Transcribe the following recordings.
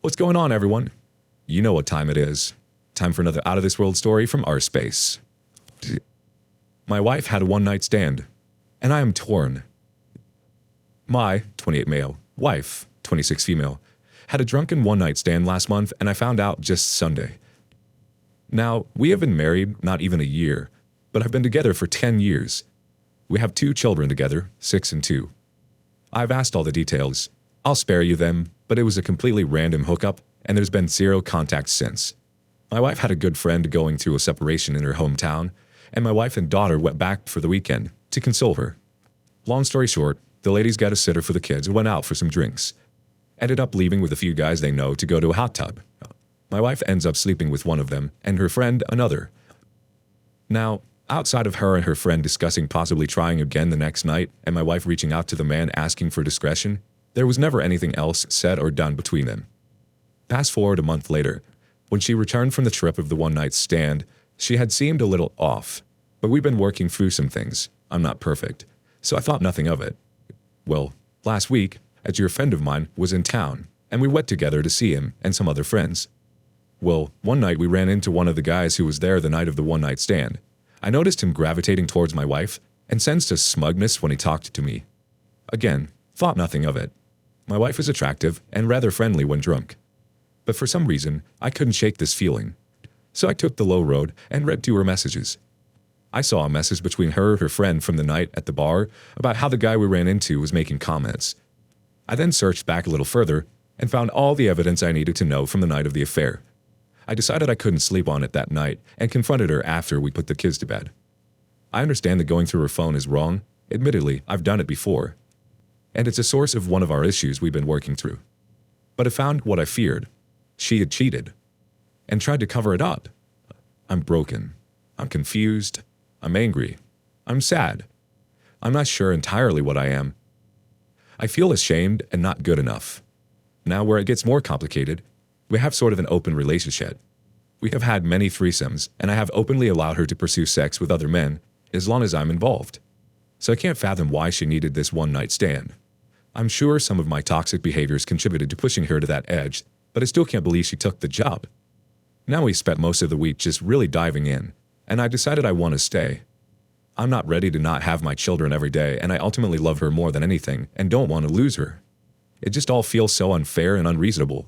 What's going on, everyone? You know what time it is. Time for another out-of-this-world story from our space. My wife had a one-night stand, and I am torn. My 28 male wife, 26 female, had a drunken one-night stand last month, and I found out just Sunday. Now, we have been married not even a year, but have been together for 10 years. We have 2 children together, 6 and 2. I've asked all the details. I'll spare you them, but it was a completely random hookup, and there's been 0 contact since. My wife had a good friend going through a separation in her hometown, and my wife and daughter went back for the weekend to console her. Long story short, the ladies got a sitter for the kids and went out for some drinks. Ended up leaving with a few guys they know to go to a hot tub. My wife ends up sleeping with one of them, and her friend another. Now, outside of her and her friend discussing possibly trying again the next night, and my wife reaching out to the man asking for discretion, there was never anything else said or done between them. Fast forward a month later, when she returned from the trip of the one-night stand, she had seemed a little off, but we've been working through some things. I'm not perfect, so I thought nothing of it. Well, last week, a dear friend of mine was in town, and we went together to see him and some other friends. Well, one night we ran into one of the guys who was there the night of the one-night stand. I noticed him gravitating towards my wife and sensed a smugness when he talked to me. Again, thought nothing of it. My wife is attractive and rather friendly when drunk. But for some reason, I couldn't shake this feeling. So I took the low road and read through her messages. I saw a message between her and her friend from the night at the bar about how the guy we ran into was making comments. I then searched back a little further and found all the evidence I needed to know from the night of the affair. I decided I couldn't sleep on it that night and confronted her after we put the kids to bed. I understand that going through her phone is wrong. Admittedly, I've done it before. And it's a source of one of our issues we've been working through. But I found what I feared. She had cheated and tried to cover it up. I'm broken. I'm confused. I'm angry. I'm sad. I'm not sure entirely what I am. I feel ashamed and not good enough. Now where it gets more complicated, we have sort of an open relationship. We have had many threesomes, and I have openly allowed her to pursue sex with other men as long as I'm involved. So I can't fathom why she needed this one-night stand. I'm sure some of my toxic behaviors contributed to pushing her to that edge, but I still can't believe she took the job. Now we spent most of the week just really diving in, and I decided I want to stay. I'm not ready to not have my children every day, and I ultimately love her more than anything and don't want to lose her. It just all feels so unfair and unreasonable.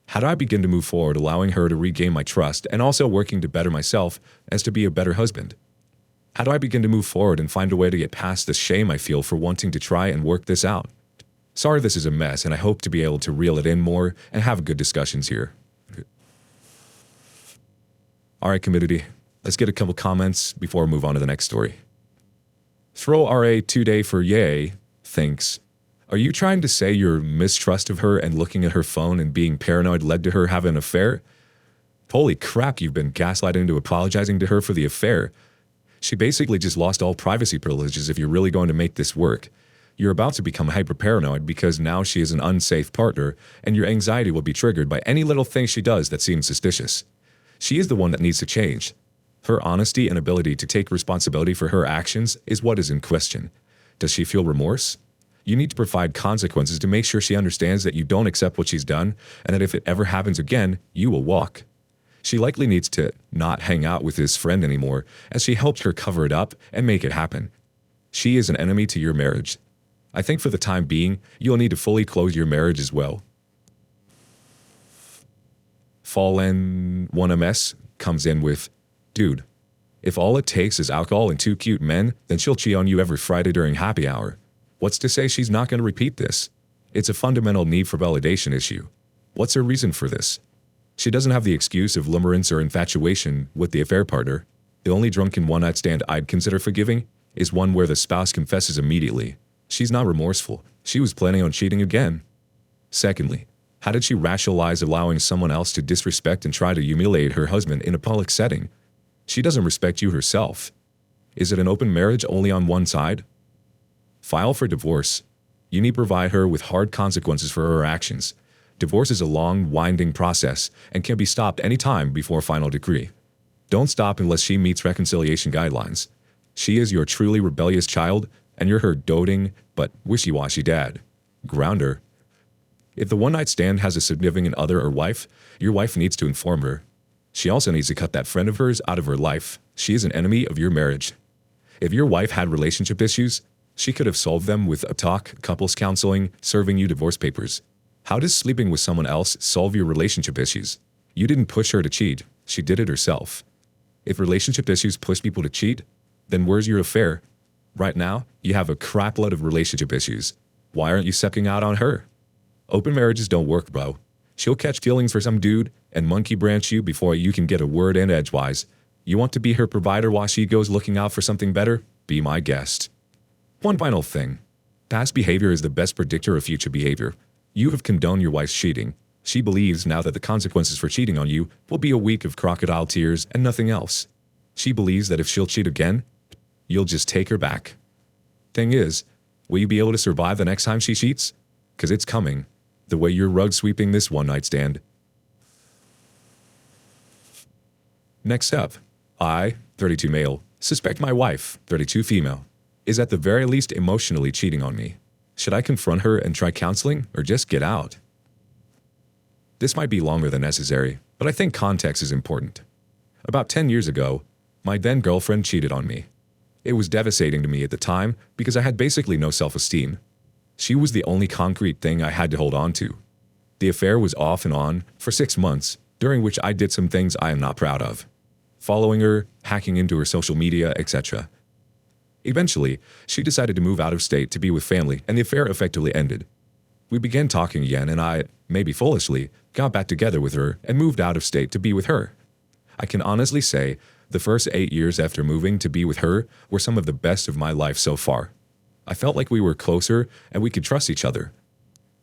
How do I begin to move forward allowing her to regain my trust and also working to better myself as to be a better husband? How do I begin to move forward and find a way to get past the shame I feel for wanting to try and work this out? Sorry this is a mess, and I hope to be able to reel it in more and have good discussions here. Alright, community, let's get a couple comments before we move on to the next story. Throw RA today for yay, thanks. Are you trying to say your mistrust of her and looking at her phone and being paranoid led to her having an affair? Holy crap, you've been gaslighted into apologizing to her for the affair. She basically just lost all privacy privileges if you're really going to make this work. You're about to become hyper-paranoid because now she is an unsafe partner, and your anxiety will be triggered by any little thing she does that seems suspicious. She is the one that needs to change. Her honesty and ability to take responsibility for her actions is what is in question. Does she feel remorse? You need to provide consequences to make sure she understands that you don't accept what she's done, and that if it ever happens again, you will walk. She likely needs to not hang out with his friend anymore, as she helped her cover it up and make it happen. She is an enemy to your marriage. I think for the time being, you'll need to fully close your marriage as well. Fallen 1MS comes in with, dude, if all it takes is alcohol and 2 cute men, then she'll cheat on you every Friday during happy hour. What's to say she's not going to repeat this? It's a fundamental need for validation issue. What's her reason for this? She doesn't have the excuse of limerence or infatuation with the affair partner. The only drunken one-night stand I'd consider forgiving is one where the spouse confesses immediately. She's not remorseful. She was planning on cheating again. Secondly, how did she rationalize allowing someone else to disrespect and try to humiliate her husband in a public setting? She doesn't respect you herself. Is it an open marriage only on one side? File for divorce. You need to provide her with hard consequences for her actions. Divorce is a long, winding process and can be stopped any time before final decree. Don't stop unless she meets reconciliation guidelines. She is your truly rebellious child, and you're her doting but wishy-washy dad. Ground her. If the one-night stand has a significant other or wife, your wife needs to inform her. She also needs to cut that friend of hers out of her life. She is an enemy of your marriage. If your wife had relationship issues, she could have solved them with a talk, couples counseling, serving you divorce papers. How does sleeping with someone else solve your relationship issues? You didn't push her to cheat. She did it herself. If relationship issues push people to cheat, then where's your affair? Right now, you have a crapload of relationship issues. Why aren't you sucking out on her? Open marriages don't work, bro. She'll catch feelings for some dude and monkey branch you before you can get a word in edgewise. You want to be her provider while she goes looking out for something better? Be my guest. One final thing. Past behavior is the best predictor of future behavior. You have condoned your wife's cheating. She believes now that the consequences for cheating on you will be a week of crocodile tears and nothing else. She believes that if she'll cheat again, you'll just take her back. Thing is, will you be able to survive the next time she cheats? 'Cause it's coming. The way you're rug sweeping this one-night stand. Next up, I, 32 male, suspect my wife, 32 female, is at the very least emotionally cheating on me. Should I confront her and try counseling or just get out? This might be longer than necessary, but I think context is important. About 10 years ago, my then girlfriend cheated on me. It was devastating to me at the time because I had basically no self-esteem. She was the only concrete thing I had to hold on to. The affair was off and on for 6 months, during which I did some things I am not proud of. Following her, hacking into her social media, etc. Eventually, she decided to move out of state to be with family, and the affair effectively ended. We began talking again, and I, maybe foolishly, got back together with her and moved out of state to be with her. I can honestly say the first 8 years after moving to be with her were some of the best of my life so far. I felt like we were closer and we could trust each other.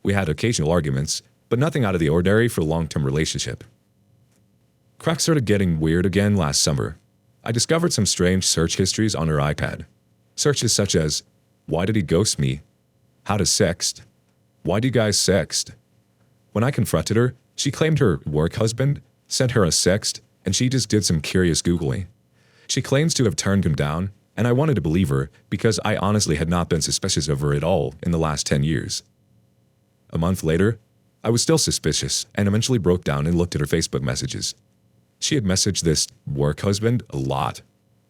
We had occasional arguments, but nothing out of the ordinary for a long-term relationship. Cracks started getting weird again last summer. I discovered some strange search histories on her iPad. Searches such as, why did he ghost me? How to sext? Why do you guys sext? When I confronted her, she claimed her work husband sent her a sext, and she just did some curious Googling. She claims to have turned him down, and I wanted to believe her because I honestly had not been suspicious of her at all in the last 10 years. A month later, I was still suspicious and eventually broke down and looked at her Facebook messages. She had messaged this work husband a lot.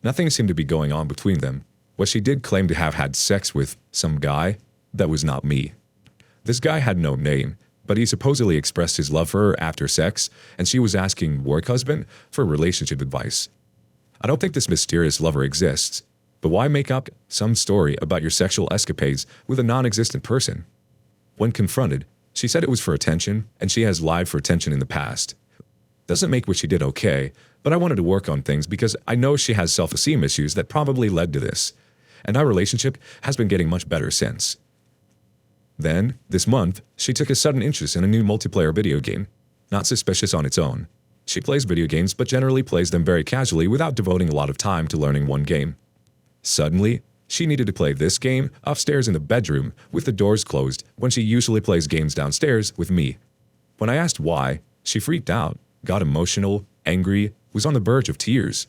Nothing seemed to be going on between them. What she did claim to have had sex with some guy that was not me. This guy had no name, but he supposedly expressed his love for her after sex, and she was asking work husband for relationship advice. I don't think this mysterious lover exists, but why make up some story about your sexual escapades with a non-existent person? When confronted, she said it was for attention, and she has lied for attention in the past. Doesn't make what she did okay, but I wanted to work on things because I know she has self-esteem issues that probably led to this, and our relationship has been getting much better since. Then, this month, she took a sudden interest in a new multiplayer video game. Not suspicious on its own. She plays video games but generally plays them very casually without devoting a lot of time to learning one game. Suddenly, she needed to play this game upstairs in the bedroom with the doors closed when she usually plays games downstairs with me. When I asked why, she freaked out, got emotional, angry, was on the verge of tears.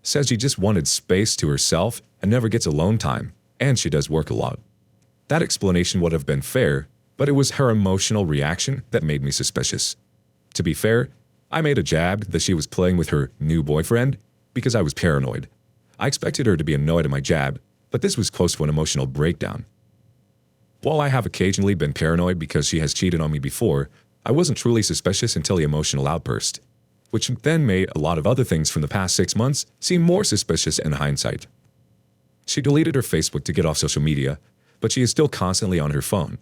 Says she just wanted space to herself and never gets alone time, and she does work a lot. That explanation would have been fair, but it was her emotional reaction that made me suspicious. To be fair, I made a jab that she was playing with her new boyfriend because I was paranoid. I expected her to be annoyed at my jab, but this was close to an emotional breakdown. While I have occasionally been paranoid because she has cheated on me before, I wasn't truly suspicious until the emotional outburst, which then made a lot of other things from the past 6 months seem more suspicious in hindsight. She deleted her Facebook to get off social media, but she is still constantly on her phone.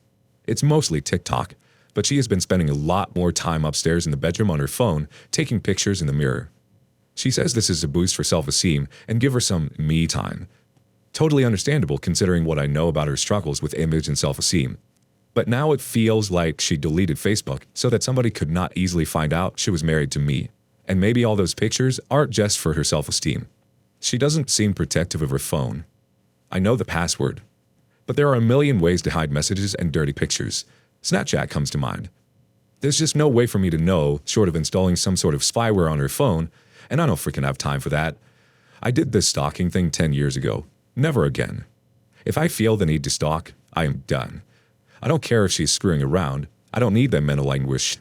It's mostly TikTok, but she has been spending a lot more time upstairs in the bedroom on her phone, taking pictures in the mirror. She says this is a boost for self-esteem and give her some me time. Totally understandable considering what I know about her struggles with image and self-esteem. But now it feels like she deleted Facebook so that somebody could not easily find out she was married to me. And maybe all those pictures aren't just for her self-esteem. She doesn't seem protective of her phone. I know the password. But there are a million ways to hide messages and dirty pictures. Snapchat comes to mind. There's just no way for me to know, short of installing some sort of spyware on her phone, and I don't freaking have time for that. I did this stalking thing 10 years ago. Never again. If I feel the need to stalk, I am done. I don't care if she's screwing around. I don't need that mental anguish.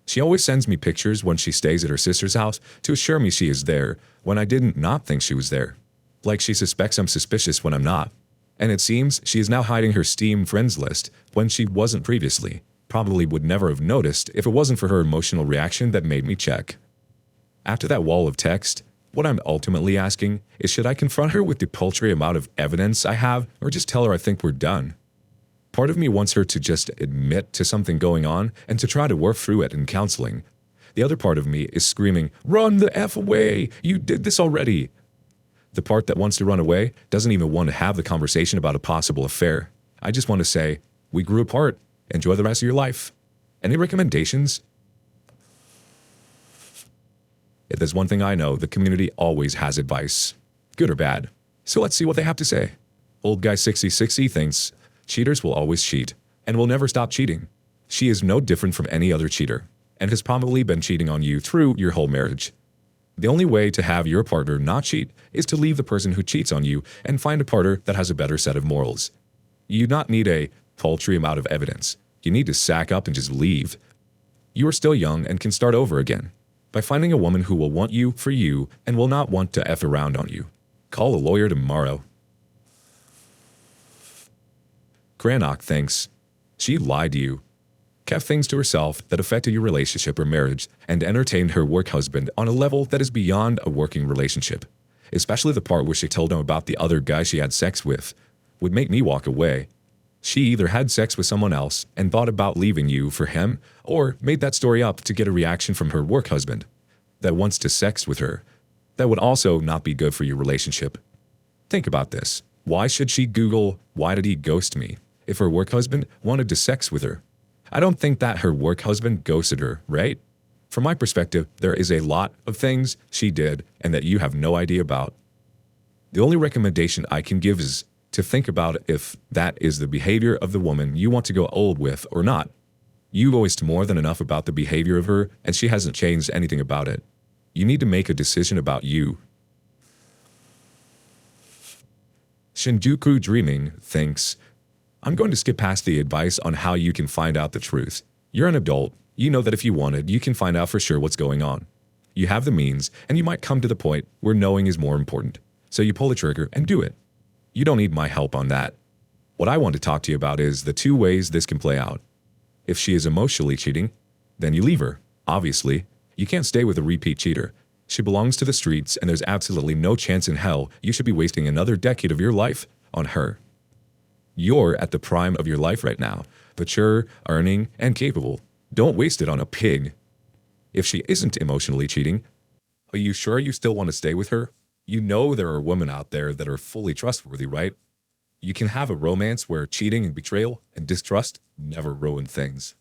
She always sends me pictures when she stays at her sister's house to assure me she is there when I didn't not think she was there. Like she suspects I'm suspicious when I'm not. And it seems she is now hiding her Steam friends list when she wasn't previously. Probably would never have noticed if it wasn't for her emotional reaction that made me check. After that wall of text, what I'm ultimately asking is, should I confront her with the paltry amount of evidence I have, or just tell her I think we're done? Part of me wants her to just admit to something going on and to try to work through it in counseling. The other part of me is screaming, "Run the F away! You did this already!" The part that wants to run away doesn't even want to have the conversation about a possible affair. I just want to say, we grew apart. Enjoy the rest of your life. Any recommendations? If there's one thing I know, the community always has advice, good or bad. So let's see what they have to say. Old guy 6060 thinks, cheaters will always cheat and will never stop cheating. She is no different from any other cheater and has probably been cheating on you through your whole marriage. The only way to have your partner not cheat is to leave the person who cheats on you and find a partner that has a better set of morals. You do not need a paltry amount of evidence. You need to sack up and just leave. You are still young and can start over again by finding a woman who will want you for you and will not want to F around on you. Call a lawyer tomorrow. Granok thinks, she lied to you, kept things to herself that affected your relationship or marriage, and entertained her work husband on a level that is beyond a working relationship. Especially the part where she told him about the other guy she had sex with would make me walk away. She either had sex with someone else and thought about leaving you for him, or made that story up to get a reaction from her work husband that wants to sex with her. That would also not be good for your relationship. Think about this. Why should she Google, "Why did he ghost me?" if her work husband wanted to sex with her? I don't think that her work husband ghosted her, right? From my perspective, there is a lot of things she did and that you have no idea about. The only recommendation I can give is to think about if that is the behavior of the woman you want to go old with or not. You voiced more than enough about the behavior of her, and she hasn't changed anything about it. You need to make a decision about you. Shinjuku Dreaming thinks, I'm going to skip past the advice on how you can find out the truth. You're an adult. You know that if you wanted, you can find out for sure what's going on. You have the means, and you might come to the point where knowing is more important. So you pull the trigger and do it. You don't need my help on that. What I want to talk to you about is the two ways this can play out. If she is emotionally cheating, then you leave her. Obviously, you can't stay with a repeat cheater. She belongs to the streets, and there's absolutely no chance in hell you should be wasting another decade of your life on her. You're at the prime of your life right now, mature, earning, and capable. Don't waste it on a pig. If she isn't emotionally cheating, are you sure you still want to stay with her? You know there are women out there that are fully trustworthy, right? You can have a romance where cheating and betrayal and distrust never ruin things.